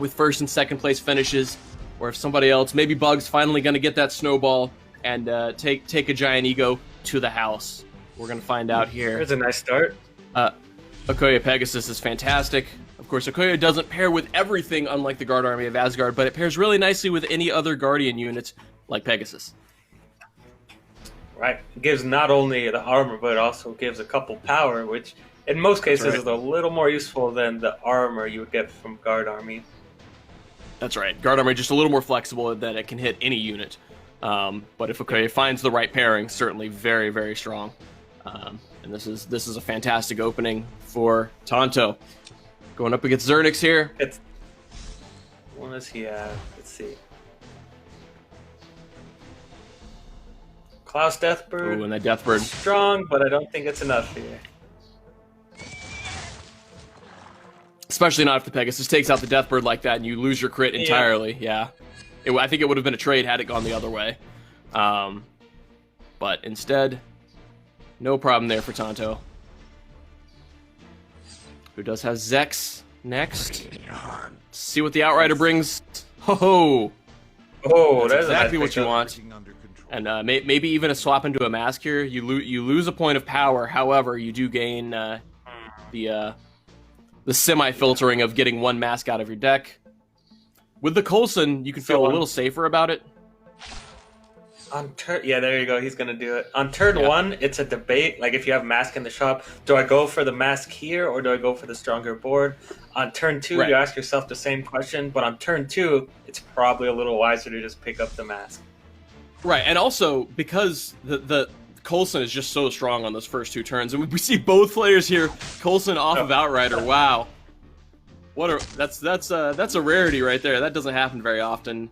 with first and second place finishes, or if somebody else, maybe Bug's finally going to get that snowball and take a giant ego to the house. We're going to find out here. Here's a nice start. Okoye Pegasus is fantastic. Of course, Okoye doesn't pair with everything, unlike the Guard Army of Asgard, but it pairs really nicely with any other Guardian unit like Pegasus. Right. It gives not only the armor, but it also gives a couple power, which in most cases is a little more useful than the armor you would get from Guard Army. That's right. Guard Army just a little more flexible that it can hit any unit. But if Okoye finds the right pairing, certainly very, very strong. And this is a fantastic opening for Tonto. Going up against Zernix here. What does he have? Let's see. Klaus Deathbird. Ooh, and that Deathbird. Strong, but I don't think it's enough here. Especially not if the Pegasus takes out the Deathbird like that and you lose your crit entirely. Yeah. I think it would have been a trade had it gone the other way. But instead, no problem there for Tonto. Who does have Zex next. See what the Outrider brings. Ho-ho! Oh, that's exactly what you want. And maybe even a swap into a mask here. You lose a point of power. However, you do gain the semi-filtering of getting one mask out of your deck. With the Coulson, you can feel a little safer about it. Yeah, there you go. He's going to do it. On turn one, it's a debate. Like, if you have mask in the shop, do I go for the mask here or do I go for the stronger board? On turn two, you ask yourself the same question. But on turn two, it's probably a little wiser to just pick up the mask. Right, and also, because the Coulson is just so strong on those first two turns, and we see both players here, Coulson off of Outrider. Wow. That's a rarity right there. That doesn't happen very often.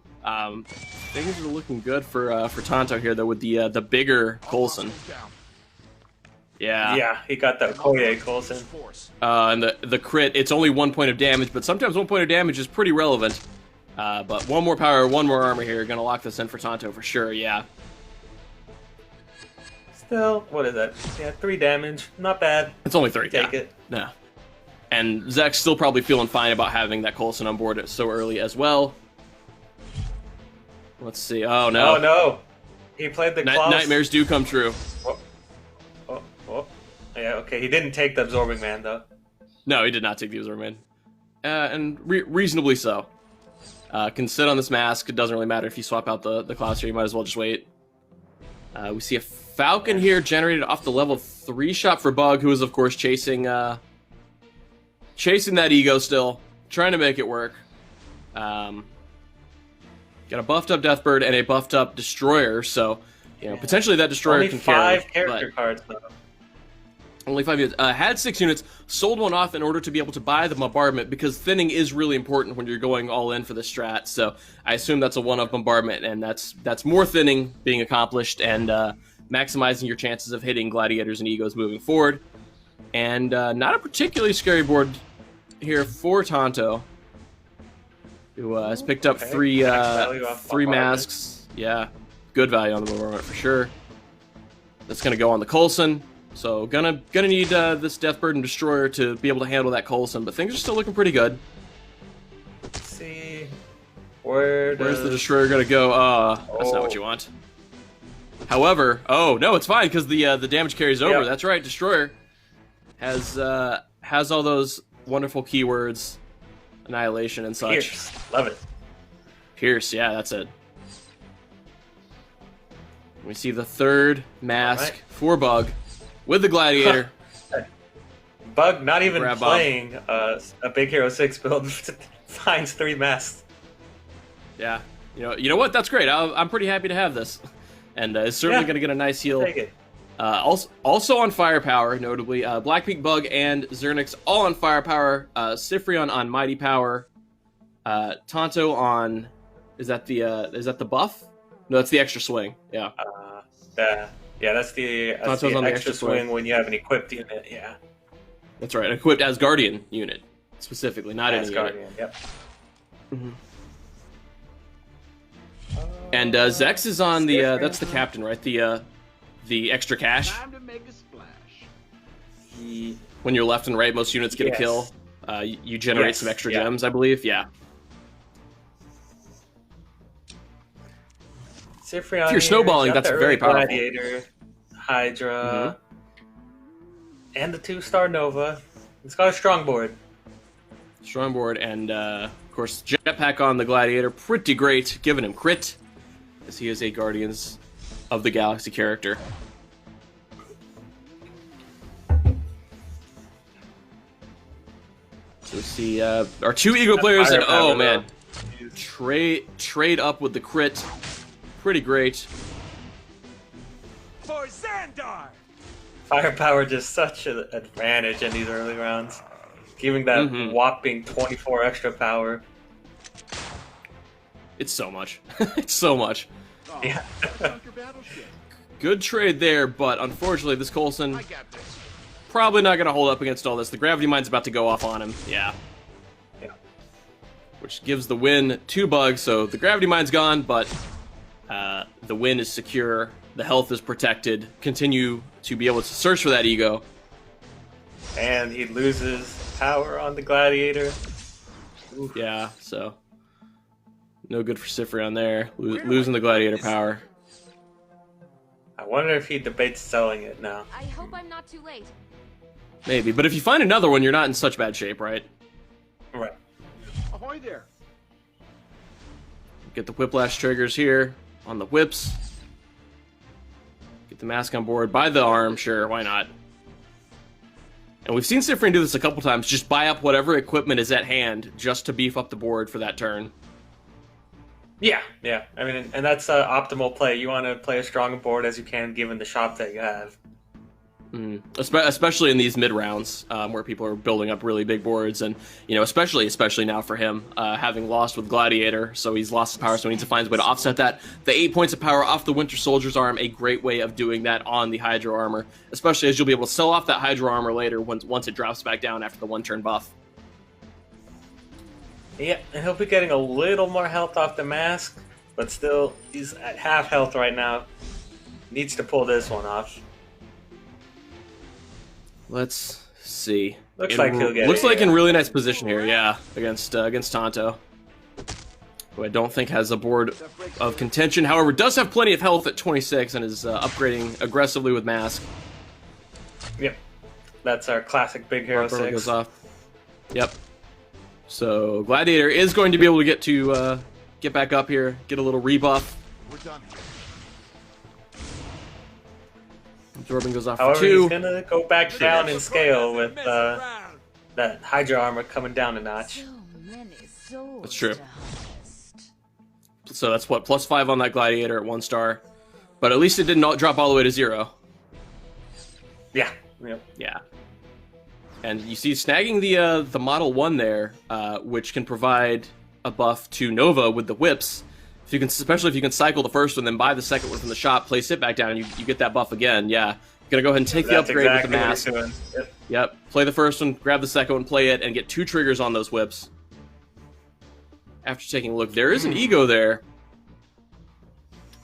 Things are looking good for Tonto here though with the bigger Coulson. Yeah, he got that Okoye Coulson. And the crit, it's only 1 point of damage, but sometimes 1 point of damage is pretty relevant. But one more power, one more armor here, gonna lock this in for Tonto for sure. Yeah. Still, what is that? Yeah, 3 damage, not bad. It's only 3. Take it. No. And Zach's still probably feeling fine about having that Coulson on board so early as well. Let's see. Oh, no. Oh, no. He played the Klaus. Nightmares do come true. Oh. Yeah, okay. He didn't take the Absorbing Man, though. No, he did not take the Absorbing Man. And reasonably so. Can sit on this mask. It doesn't really matter if you swap out the Klaus here. You might as well just wait. We see a Falcon here generated off the level 3 shot for Bug, who is, of course, chasing that ego still. Trying to make it work. Got a buffed up Deathbird and a buffed up Destroyer, so potentially that Destroyer can carry. Only 5 character cards though. Only 5 units. Had 6 units, sold one off in order to be able to buy the bombardment because thinning is really important when you're going all in for the strat. So I assume that's a 1-up bombardment, and that's more thinning being accomplished and maximizing your chances of hitting gladiators and egos moving forward. And not a particularly scary board here for Tonto, who has picked up 3 masks. Yeah, good value on the bombardment for sure. That's going to go on the Coulson. So gonna need this Deathbird and Destroyer to be able to handle that Coulson, but things are still looking pretty good. Let's see. Where's the Destroyer gonna go? That's not what you want. However, no, it's fine because the damage carries over. Yep. That's right, Destroyer has all those wonderful keywords, Annihilation and such. Pierce, love it. Pierce, yeah, that's it. We see the 3rd mask for Bug with the Gladiator. Bug, not even playing a Big Hero 6 build, finds 3 masks. Yeah, you know what? That's great. I'm pretty happy to have this, and it's certainly going to get a nice heal. Take it. Also on firepower, notably, Blackbeak Bug and Zernix all on firepower. Sifrion on mighty power. Tonto on is that the buff? No, that's the extra swing. Yeah. That's the extra swing when you have an equipped unit. Yeah. That's right, an equipped Asgardian unit specifically, not any unit. Yep. Mm-hmm. And Zex is on the that's the captain, right? The extra cash. Time to make a splash. When you're left and right, most units get a kill. You generate some extra gems, I believe. Yeah. Sifrion if you're snowballing, that's very powerful. Gladiator, Hydra, and the 2-star Nova. It's got a strong board. Strong board, and of course, Jetpack on the Gladiator. Pretty great, giving him crit, as he is a Guardians of the Galaxy character. So we see our 2 Ego players, and oh man, trade up with the crit. Pretty great. For Xandar! Firepower just such an advantage in these early rounds. Giving that whopping 24 extra power. It's so much. It's so much. Oh, Yeah. Good trade there, but unfortunately this Coulson probably not going to hold up against all this. The Gravity Mine's about to go off on him. Yeah. Which gives the win to Bug, so the Gravity Mine's gone, but the win is secure. The health is protected. Continue to be able to search for that Ego. And he loses power on the Gladiator. Oof. Yeah, so no good for Sifrion there. Losing the Gladiator power. I wonder if he debates selling it now. I hope I'm not too late. Maybe, but if you find another one, you're not in such bad shape, right? Right. Ahoy there! Get the Whiplash triggers here on the whips. Get the mask on board. Buy the arm, sure, why not? And we've seen Sifrion do this a couple times. Just buy up whatever equipment is at hand just to beef up the board for that turn. Yeah. I mean, and that's optimal play. You want to play as strong a board as you can given the shop that you have. Especially in these mid rounds where people are building up really big boards, and especially now for him having lost with Gladiator, so he's lost his power, so he needs to find his way to offset that. The 8 points of power off the Winter Soldier's arm, a great way of doing that on the Hydra armor, especially as you'll be able to sell off that Hydra armor later once it drops back down after the 1-turn buff. Yeah, and he'll be getting a little more health off the mask, but still, he's at half health right now. Needs to pull this one off. Let's see. Looks like he'll get Looks it, like yeah. in really nice position here, yeah, against Tonto, who I don't think has a board of contention. However, does have plenty of health at 26 and is upgrading aggressively with mask. Yep, that's our classic Big Hero 6. Goes off. Yep. So Gladiator is going to be able to get back up here, get a little rebuff. We're done here. Absorbing goes off However, for 2. he's gonna go back down in scale with that Hydra armor coming down a notch. So many souls That's true. to harvest. So that's what, +5 on that Gladiator at 1 star. But at least it didn't drop all the way to 0. Yeah. Yep. Yeah. And you see snagging the Model 1 there, which can provide a buff to Nova with the whips. If you can, especially if you can cycle the first one, then buy the second one from the shop, place it back down, and you get that buff again. Yeah. Gonna go ahead and take the upgrade with the mask. What he's doing. Yep. Play the first one, grab the second one, play it, and get 2 triggers on those whips. After taking a look, there is an Ego there.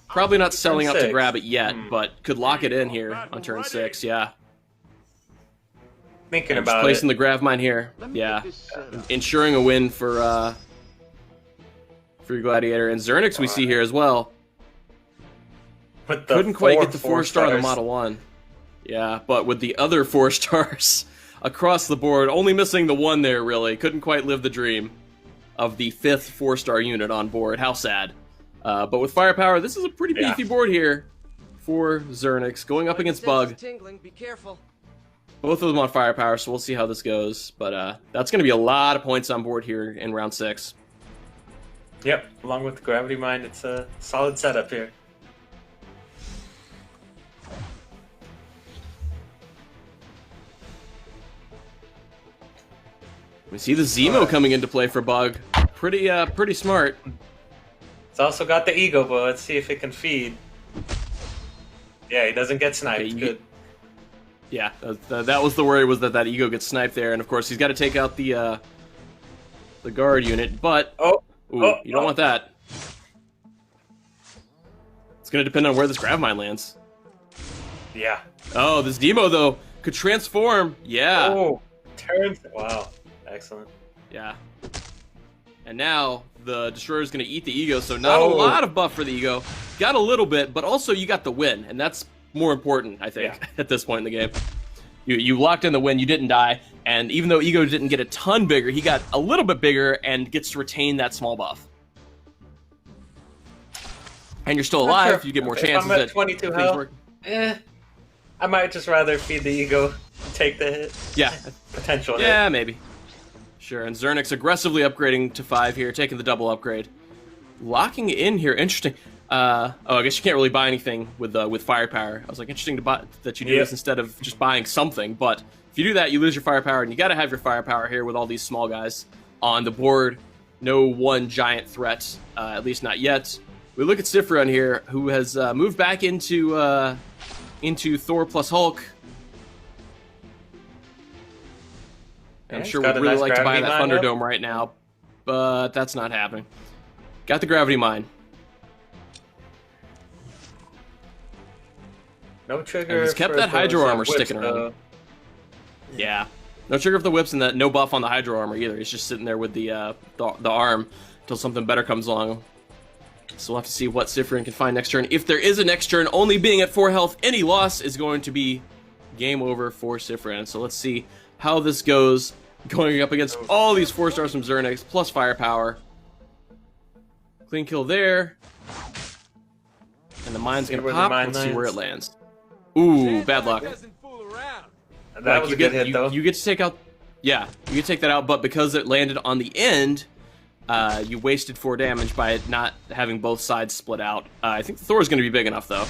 Probably not selling out to grab it yet, but could lock it in here on turn 6, yeah. Thinking Just about placing it. the grav mine here, yeah. Ensuring a win for your Gladiator. And Zernix we see here as well. With the Couldn't quite get the 4 4-star on the stars. Model 1. Yeah, but with the other 4 stars across the board, only missing the 1 there, really. Couldn't quite live the dream of the 5th 4-star unit on board. How sad. But with firepower, this is a pretty beefy board here for Zernix. Going up against Bug. Tingling. Be careful. Both of them on firepower, so we'll see how this goes. But that's going to be a lot of points on board here in round 6. Yep, along with the Gravity Mine, it's a solid setup here. We see the Zemo coming into play for Bug. Pretty smart. It's also got the Ego, but let's see if it can feed. Yeah, he doesn't get sniped. Okay, Good. Yeah, that was the worry, was that Ego gets sniped there, and of course he's got to take out the guard unit, but you don't want that. It's going to depend on where this grav mine lands. Yeah. Oh, this Demo though could transform. Yeah. Oh, turns. Wow, excellent. Yeah. And now the Destroyer is going to eat the Ego, so not a lot of buff for the Ego. Got a little bit, but also you got the win, and that's more important, I think, at this point in the game. You locked in the win, you didn't die, and even though Ego didn't get a ton bigger, he got a little bit bigger and gets to retain that small buff. And you're still alive, you get more chances. I'm at 22 health. I might just rather feed the Ego and take the hit. Yeah. Potential hit. Yeah, maybe. Sure, and Zernix aggressively upgrading to 5 here, taking the double upgrade. Locking in here, interesting. I guess you can't really buy anything with firepower. I was like, interesting to buy that you do this instead of just buying something. But if you do that, you lose your firepower, and you got to have your firepower here with all these small guys on the board. No one giant threat, at least not yet. We look at Sifron here, who has moved back into Thor plus Hulk. I'm sure we'd really like to buy that Thunderdome right now, but that's not happening. Got the Gravity Mine. No trigger. And he's kept that Hydro Armor sticking around. Yeah. No trigger for the whips and that no buff on the Hydro Armor either. He's just sitting there with the arm until something better comes along. So we'll have to see what Sifron can find next turn. If there is a next turn, only being at 4 health, any loss is going to be game over for Sifron. So let's see how this goes, going up against all these 4 stars from Zernix, plus firepower. Clean kill there. And the mine's going to pop. Let's see where it lands. Ooh, bad luck. That was a good hit, though. You get to take out... Yeah, you get to take that out, but because it landed on the end, you wasted 4 damage by not having both sides split out. I think Thor's going to be big enough, though.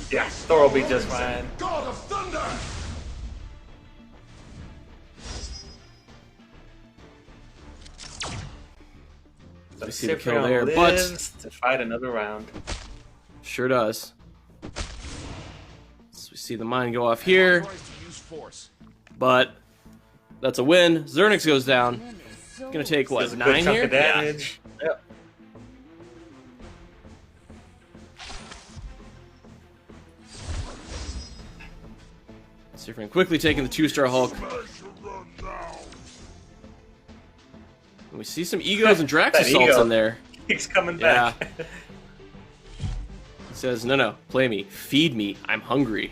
Yeah, Thor will be just fine. God of Thunder! We see the kill there, but to fight another round. Sure does. So we see the mine go off here, but that's a win. Zernix goes down. Gonna take what, 9 here? Damage. Yeah. Yep. Sifron quickly taking the 2-star Hulk. And we see some Egos and Drax Assaults in there. He's coming back. He says, no, play me. Feed me. I'm hungry.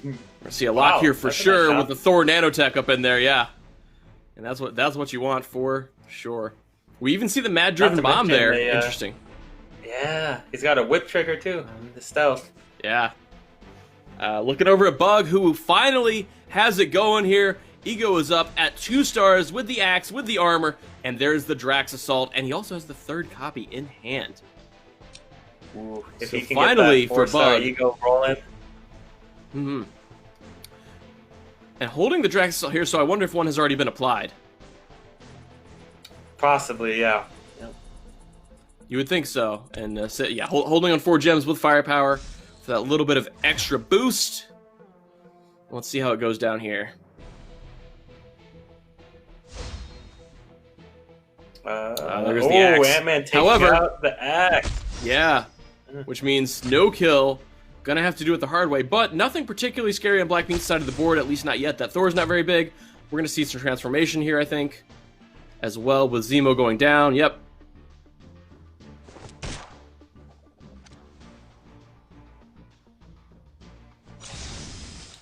We're gonna see a lock here for sure with the Thor nanotech up in there, And that's what you want for sure. We even see the Mad Driven Bomb there. Interesting. Yeah, he's got a whip trigger too. The stealth. Yeah. Looking over at Bug, who finally has it going here. Ego is up at 2 stars with the axe, with the armor, and there's the Drax Assault, and he also has the 3rd copy in hand. Ooh, if so he can finally get that for Bug, Ego rolling. And holding the Drax Assault here, so I wonder if one has already been applied. Possibly, yeah. You would think so. And holding on 4 gems with firepower for that little bit of extra boost. Let's see how it goes down here. There's the axe. Ant-Man takes out the axe. Yeah, which means no kill. Gonna have to do it the hard way, but nothing particularly scary on Black Meat's side of the board, at least not yet. That Thor's not very big. We're gonna see some transformation here, I think, as well, with Zemo going down. Yep.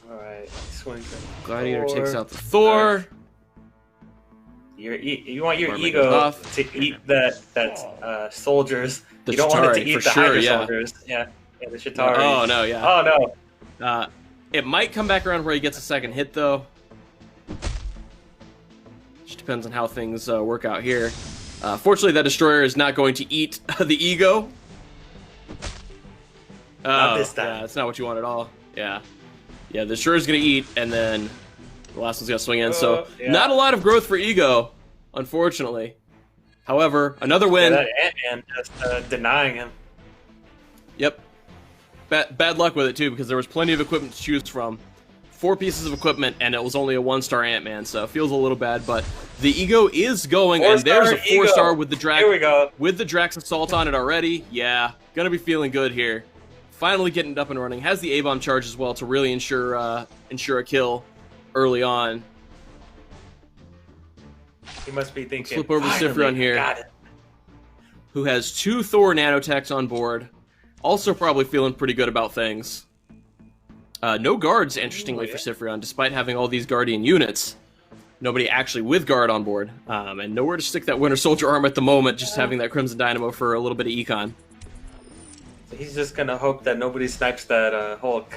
Alright, swing. Gladiator takes out the Thor. You want your Ego to eat that soldiers. The you don't want it to eat the Hydra yeah. soldiers. Yeah, the Chitauri. Oh no, yeah. Oh no. It might come back around where he gets a second hit though. Just depends on how things work out here. Fortunately, that Destroyer is not going to eat the Ego. Not this time. Yeah, that's not what you want at all. Yeah, the Destroyer's gonna eat, and then the last one's gonna swing in. So not a lot of growth for Ego, unfortunately. However, another win. Yeah, that Ant-Man just denying him. Yep. Bad luck with it too, because there was plenty of equipment to choose from. 4 pieces of equipment, and it was only a 1-star Ant-Man, so it feels a little bad. But the Ego is going, and there's a 4-star with the Drax. Here we go. With the Drax Assault on it already. Yeah, gonna be feeling good here. Finally getting it up and running. Has the A-bomb charge as well to really ensure a kill early on. He must be thinking. Flip over to "Finally, Sifron here, got it." who has 2 Thor nanotechs on board. Also probably feeling pretty good about things. No guards, interestingly, for Sifron, despite having all these Guardian units. Nobody actually with guard on board. And nowhere to stick that Winter Soldier arm at the moment, just having that Crimson Dynamo for a little bit of econ. So he's just gonna hope that nobody snipes that Hulk.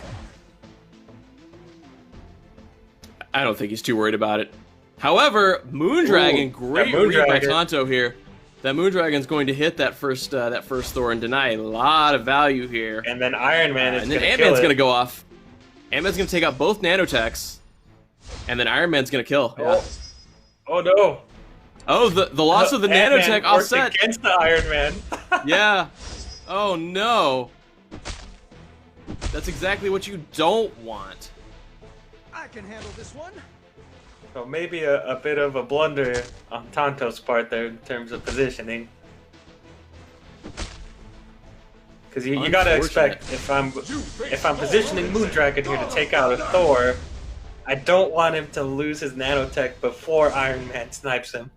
I don't think he's too worried about it. However, Moondragon, great read by Tonto here. That Moondragon's going to hit that first Thor and deny a lot of value here. And then Iron Man is and then gonna Ant-Man's kill going to it. go off. Ant-Man's going to take out both nanotechs. And then Iron Man's going to kill. Yeah. Oh no! Oh, the loss of the Ant-Man nanotech offset. against the Iron Man. Yeah. Oh no. That's exactly what you don't want. I can handle this one. So maybe a bit of a blunder on Tonto's part there in terms of positioning. Because you gotta expect if I'm positioning Moondragon here to take out a Thor, I don't want him to lose his nanotech before Iron Man snipes him.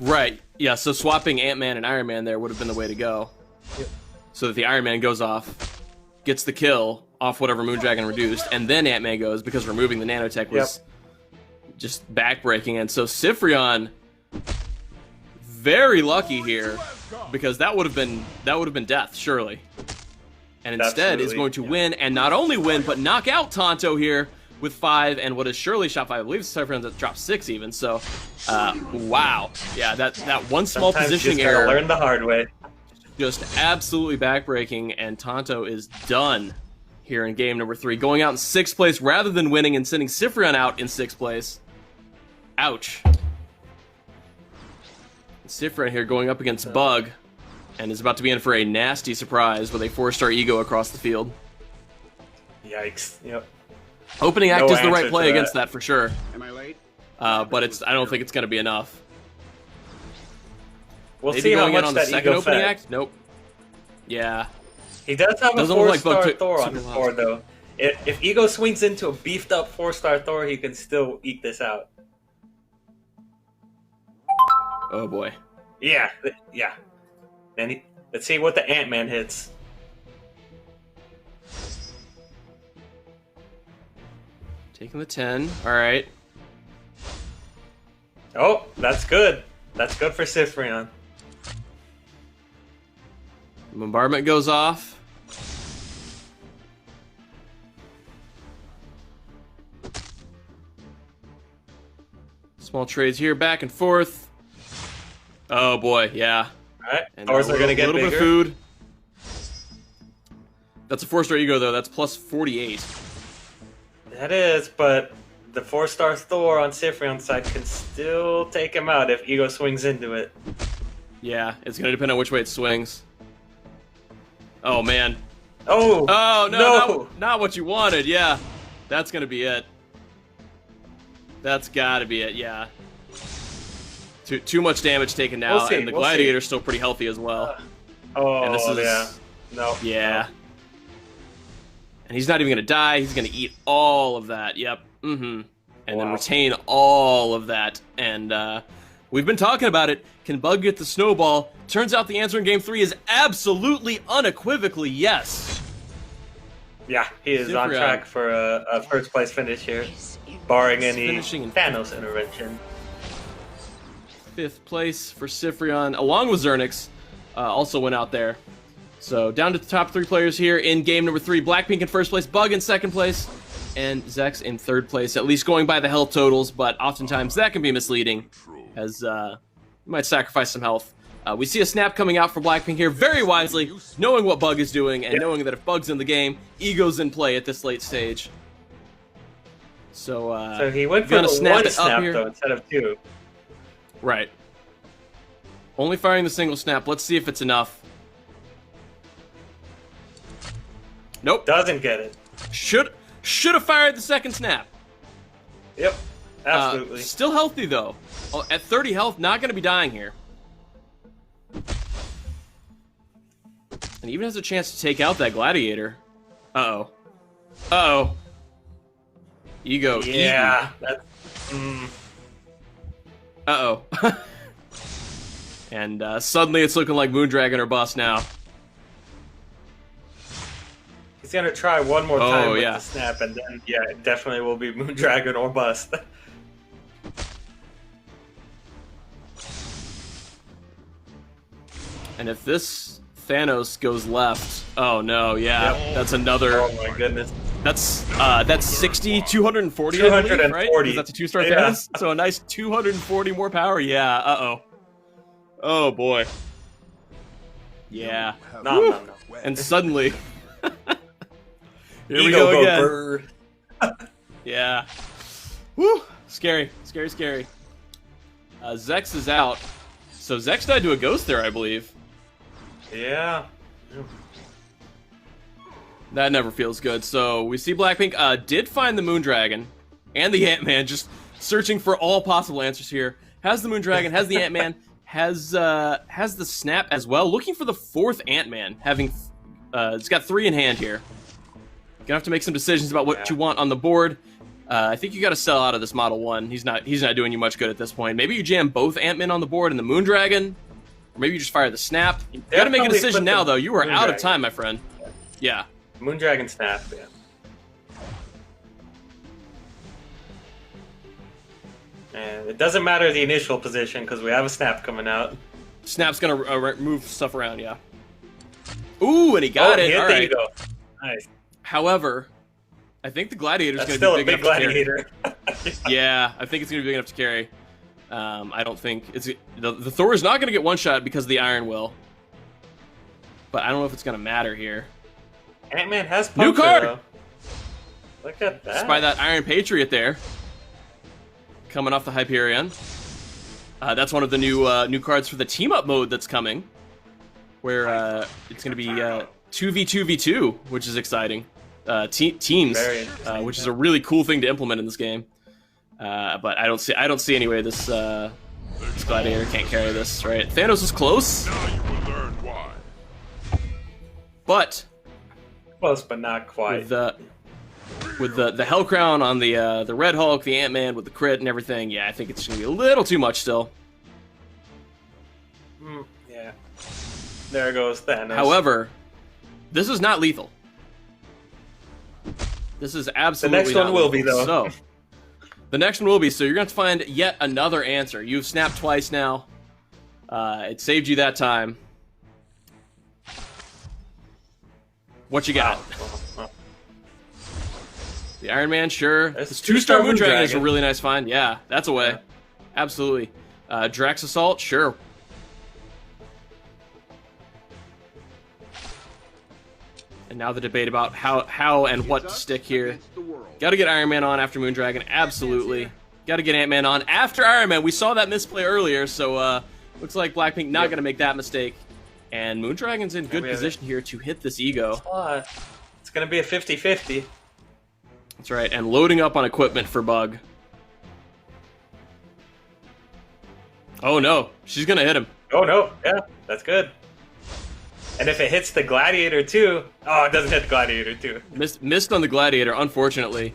Right. Yeah, so swapping Ant-Man and Iron Man there would have been the way to go. Yep. So that the Iron Man goes off, gets the kill off whatever Moondragon reduced, and then Ant-Man goes because removing the nanotech was just backbreaking. And so Sifrion, very lucky here, because that would have been death, surely. And instead is going to win, and not only win, but knock out Tonto here with 5, and what is surely shot 5. I believe Sifrion that dropped 6 even. So, wow, yeah, that one small Sometimes positioning you just gotta error, learn the hard way. just absolutely backbreaking, and Tonto is done here in game number 3, going out in 6th place rather than winning and sending Sifrion out in 6th place. Ouch. Sifrion here going up against Bug, and is about to be in for a nasty surprise with a 4-star ego across the field. Yikes! Yep. Opening act No is the right answer play to against that for sure, Am I late? but I don't think it's going to be enough. We'll Maybe see how going in much on the that second ego opening fed. act? Nope. Yeah. He does have a Doesn't look like 4-star Bug took Thor on super his well. board, though. If Ego swings into a beefed up 4-star Thor, he can still eke this out. Oh boy. Yeah, yeah. Then let's see what the Ant-Man hits. Taking the 10. All right. Oh, that's good. That's good for Sifrion. Bombardment goes off. Small trades here, back and forth. Oh boy, yeah. Alright, And Thors are gonna get a little bigger. bit of food. That's a 4-star ego though. That's plus 48. That is, but the 4-star Thor on Sifrion's side can still take him out if Ego swings into it. Yeah, it's gonna depend on which way it swings. Oh man. Oh! Oh no, no! not what you wanted. Yeah, that's gonna be it. That's gotta be it. Yeah. Too much damage taken now, We'll see, and the we'll Gladiator's still pretty healthy as well. Oh, And this is- yeah. No. Yeah. And he's not even gonna die. He's gonna eat all of that. Yep. Mm-hmm. And then Wow. retain all of that. And we've been talking about it. Can Bug get the snowball? Turns out the answer in Game 3 is absolutely, unequivocally yes. Yeah, he is on Sifrion. track for a first place finish here, barring any finishing in Thanos intervention. 5th place for Sifrion, along with Zernix, also went out there. So down to the top 3 players here in game number 3. Blackpink in 1st place, Bug in 2nd place, and Zex in 3rd place, at least going by the health totals, but oftentimes that can be misleading, as you might sacrifice some health. We see a snap coming out for Blackpink here very wisely, knowing what Bug is doing, and knowing that if Bug's in the game, Ego's in play at this late stage. So So he went for gonna the snap one it up snap, here? though, instead of 2. Right. Only firing the single snap. Let's see if it's enough. Nope. Doesn't get it. Should have fired the second snap. Yep, absolutely. Still healthy though. At 30 health, not going to be dying here. And even has a chance to take out that gladiator. Uh-oh. Uh-oh. Ego. Yeah, that's... Uh-oh. And suddenly it's looking like Moondragon or bust now. He's gonna try one more time with yeah. the snap, and then yeah, it definitely will be Moondragon or bust. And if this Thanos goes left, oh no, yeah, Yep. that's another. Oh my goodness. That's 60, 240, I believe, right? 240. 'Cause that's a 2-star Yeah. Thanos, so a nice 240 more power. Yeah. Uh-oh. Oh boy. Yeah. No. And suddenly, here we Ego go again. bird. Yeah. Woo! Scary. Scary, scary. Zex is out. So Zex died to a ghost there, I believe. Yeah. That never feels good. So we see Blackpink did find the Moondragon and the Ant-Man, just searching for all possible answers here. Has the Moondragon, has the Ant-Man, has the Snap as well. Looking for the fourth Ant-Man, having it's got 3 in hand here. Gonna have to make some decisions about what you want on the board. I think you got to sell out of this Model 1. He's not doing you much good at this point. Maybe you jam both Ant-Men on the board and the Moondragon, or maybe you just fire the Snap. You got to make a decision now, though. You are out of time, my friend. Yeah. Moondragon snap, yeah. And it doesn't matter the initial position because we have a snap coming out. Snap's gonna move stuff around, yeah. Ooh, and he got it. All right. Nice. However, I think the Gladiator's That's gonna still be a big big enough to carry. gladiator. Yeah, I think it's gonna be big enough to carry. I don't think it's the Thor is not gonna get one shot because of the Iron Will. But I don't know if it's gonna matter here. Ant-Man has New puncture, card! though. Look at that. Just by that Iron Patriot there. Coming off the Hyperion. That's one of the new cards for the team up mode that's coming. Where it's gonna be 2v2v2, which is exciting. Teams, which is a really cool thing to implement in this game. But I don't see any way this Gladiator can't carry this. Right? Thanos is close. Now you will learn why. But close, but not quite. With the Hell Crown on the Red Hulk, the Ant-Man with the crit and everything, yeah, I think it's gonna be a little too much still. Yeah. There goes Thanos. However, this is not lethal. This is absolutely The next one not will lethal. be, though. So, the next one will be. So you're going to have to find yet another answer. You've snapped twice now. It saved you that time. What you got? Wow. The Iron Man, sure. That's This 2-star two-star Moondragon is a Moondragon. really nice find. Yeah, that's a way. Yeah. Absolutely. Drax Assault, sure. And now the debate about how and what to stick here. Got to get Iron Man on after Moondragon, absolutely. Got to get Ant-Man on after Iron Man. We saw that misplay earlier, so looks like Blackpink not going to make that mistake. And Moondragon's in good position here to hit this ego. It's going to be a 50-50. That's right, and loading up on equipment for Bug. Oh no, she's going to hit him. Oh, no. Yeah, that's good. And if it hits the Gladiator, too... Oh, it doesn't hit the Gladiator, too. Missed on the Gladiator, unfortunately.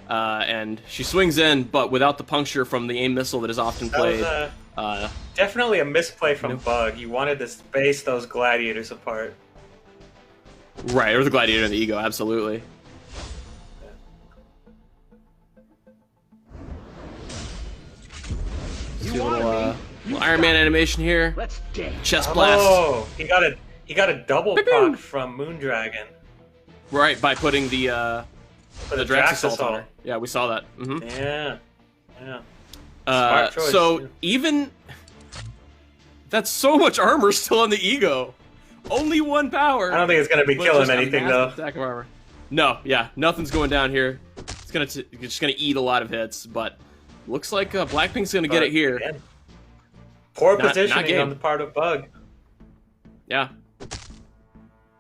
And she swings in, but without the puncture from the aim missile that is often played. That was definitely a misplay from Bug. You wanted to space those Gladiators apart. Right, or the Gladiator and the ego, absolutely. See a little Iron Man animation here. Chest blast. Oh, he got a double proc from Moondragon. Right, by putting the Drax Assault on her. Yeah, we saw that. Mm-hmm. Yeah. Smart choice. So yeah. even that's so much armor still on the ego. Only 1 power. I don't think it's gonna be but killing just a anything massive though. Stack of armor. No, yeah, nothing's going down here. It's just gonna eat a lot of hits, but looks like Blackpink's gonna get it here. Again, poor Not positioning game. on the part of Bug. Yeah.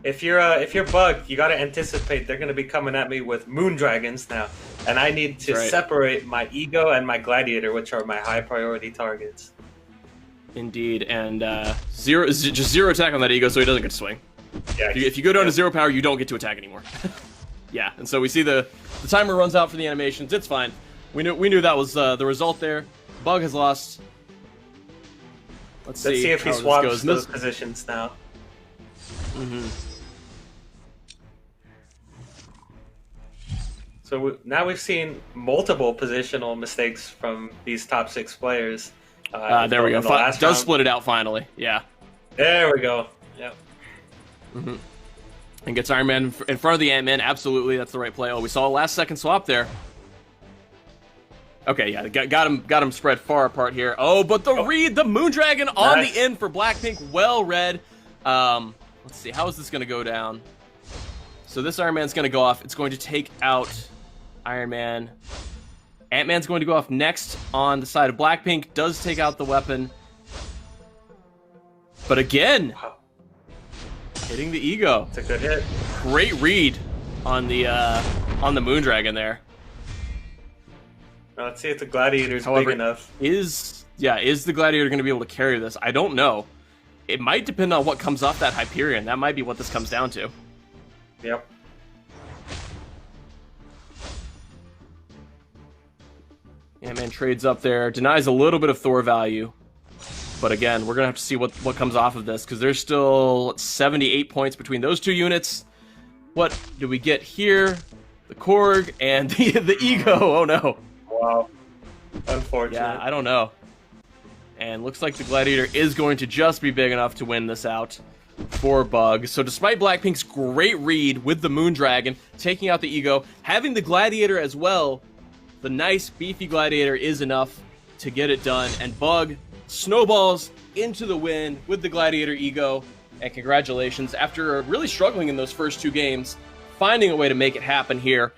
If you're Bug, you gotta anticipate they're gonna be coming at me with Moondragons now, and I need to separate my ego and my Gladiator, which are my high priority targets. Indeed, and just zero attack on that ego, so he doesn't get to swing. Yeah. If you go down to 0 power, you don't get to attack anymore. Yeah, and so we see the timer runs out for the animations. It's fine. We knew that was the result there. Bug has lost. Let's see if he how this swaps goes. those positions now. So now we've seen multiple positional mistakes from these top 6 players. There we go. Does Does split it out finally. Yeah. There we go. Yep. And gets Iron Man in front of the Ant-Man. Absolutely, that's the right play. Oh, we saw a last-second swap there. Okay, yeah, got him spread far apart here. Oh, but the read, the Moondragon on the end for Blackpink. Well read. Let's see, how is this going to go down? So this Iron Man's going to go off. It's going to take out Iron Man. Ant-Man's going to go off next on the side of Blackpink. Does take out the weapon. But again, hitting the ego. It's a good hit. Great read on the Moondragon there. Now let's see if the Gladiator's However, big enough. Is the Gladiator going to be able to carry this? I don't know. It might depend on what comes off that Hyperion. That might be what this comes down to. Yep. Ant-Man trades up there, denies a little bit of Thor value. But again, we're going to have to see what comes off of this, because there's still 78 points between those two units. What do we get here? The Korg and the Ego. Oh no. Wow. Unfortunate. Yeah, I don't know. And looks like the Gladiator is going to just be big enough to win this out for Bug. So despite Blackpink's great read with the Moondragon, taking out the Ego, having the Gladiator as well, the nice beefy Gladiator is enough to get it done. And Bug snowballs into the win with the Gladiator Ego. And congratulations, after really struggling in those first 2 games, finding a way to make it happen here